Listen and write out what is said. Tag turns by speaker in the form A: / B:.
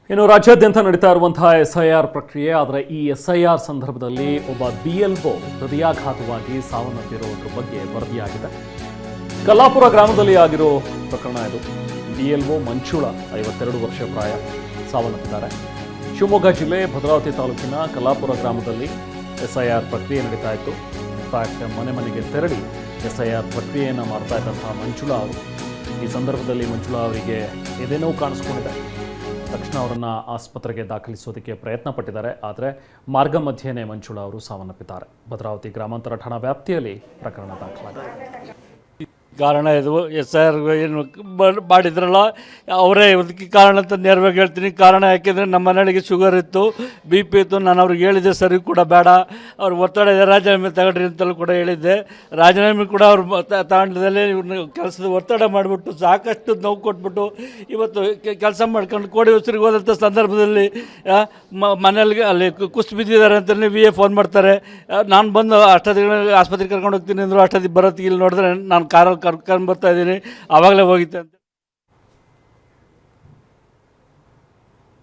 A: ಇನ್ನು ರಾಜ್ಯಾದ್ಯಂತ ನಡೀತಾ ಇರುವಂತಹ SIR ಪ್ರಕ್ರಿಯೆ. ಆದರೆ ಈ SIR ಸಂದರ್ಭದಲ್ಲಿ ಒಬ್ಬ BLO ಹೃದಯಾಘಾತವಾಗಿ ಸಾವನ್ನಪ್ಪಿರುವುದರ ಬಗ್ಗೆ ವರದಿಯಾಗಿದೆ. ಕಲ್ಲಾಪುರ ಗ್ರಾಮದಲ್ಲಿ ಆಗಿರೋ ಪ್ರಕರಣ ಇದು. BLO ಮಂಜುಳಾ 52 ವರ್ಷ ಪ್ರಾಯ ಸಾವನ್ನಪ್ಪಿದ್ದಾರೆ. ಶಿವಮೊಗ್ಗ ಜಿಲ್ಲೆ ಭದ್ರಾವತಿ ತಾಲೂಕಿನ ಕಲ್ಲಾಪುರ ಗ್ರಾಮದಲ್ಲಿ SIR ಪ್ರಕ್ರಿಯೆ ನಡೀತಾ ಇತ್ತು. ಇನ್ಫ್ಯಾಕ್ಟ್ ಮನೆ ಮನೆಗೆ ತೆರಳಿ SIR ಪ್ರಕ್ರಿಯೆಯನ್ನು ಮಾಡ್ತಾ ಇದ್ದಂತಹ ಮಂಜುಳಾ ಅವರು ಈ ಸಂದರ್ಭದಲ್ಲಿ ಮಂಜುಳಾ ಅವರಿಗೆ ಎದೆನೋವು ಕಾಣಿಸ್ಕೊಂಡಿದೆ. ತಕ್ಷಣ ಅವರನ್ನು ಆಸ್ಪತ್ರೆಗೆ ದಾಖಲಿಸೋದಕ್ಕೆ ಪ್ರಯತ್ನ ಪಟ್ಟಿದ್ದಾರೆ. ಆದರೆ ಮಾರ್ಗ ಮಧ್ಯೆಯೇ ಮಂಜುಳಾ ಅವರು ಸಾವನ್ನಪ್ಪಿದ್ದಾರೆ. ಭದ್ರಾವತಿ ಗ್ರಾಮಾಂತರ ಠಾಣಾ ವ್ಯಾಪ್ತಿಯಲ್ಲಿ ಪ್ರಕರಣ ದಾಖಲಾಗಿದೆ.
B: ಕಾರಣ ಇದು SIR ಏನು ಮಾಡಿದ್ರಲ್ಲ ಅವರೇ ಇದಕ್ಕೆ ಕಾರಣ ಅಂತ ನೇರವಾಗಿ ಹೇಳ್ತೀನಿ. ಕಾರಣ ಯಾಕೆಂದರೆ ನಮ್ಮ ಮನೆಯೊಳಗೆ ಶುಗರ್ ಇತ್ತು, BP ಇತ್ತು. ನಾನು ಅವ್ರಿಗೆ ಹೇಳಿದ್ದೆ ಸರಿ ಕೂಡ ಬೇಡ, ಅವ್ರು ಒತ್ತಡ ಇದೆ, ರಾಜೀನಾಮೆ ತಗೊಳ್ರಿ ಅಂತಲೂ ಕೂಡ ಹೇಳಿದ್ದೆ. ರಾಜೀನಾಮೆ ಕೂಡ ಅವ್ರು ತಗೊಂಡದಲ್ಲಿ ಇವ್ರನ್ನ ಕೆಲಸದ ಒತ್ತಡ ಮಾಡಿಬಿಟ್ಟು ಸಾಕಷ್ಟು ನೋವು ಕೊಟ್ಬಿಟ್ಟು ಇವತ್ತು ಕೆಲಸ ಮಾಡ್ಕೊಂಡು ಕೋಡಿ ಉಸಿರಿಗೆ ಹೋದಂಥ ಸಂದರ್ಭದಲ್ಲಿ ಮನೆಯಲ್ಲಿ ಅಲ್ಲಿ ಕುಸ್ತು ಬಿದ್ದಿದ್ದಾರೆ ಅಂತಲೇ VA ಫೋನ್ ಮಾಡ್ತಾರೆ. ನಾನು ಬಂದು ಅಷ್ಟೊತ್ತಿಗೆ ಆಸ್ಪತ್ರೆಗೆ ಕರ್ಕೊಂಡು ಹೋಗ್ತೀನಿ ಅಂದರು. ಅಷ್ಟೊತ್ತಿಗೆ ಬರೋತ್ತಿಗೆ ಇಲ್ಲಿ ನೋಡಿದ್ರೆ ನಾನು ಕಾರಲ್ಲಿ ಕರ್ಕೊಂಡು ಬರ್ತಾ ಇದ್ದೀನಿ, ಆವಾಗಲೇ ಹೋಗಿತ್ತೆ ಅಂತ.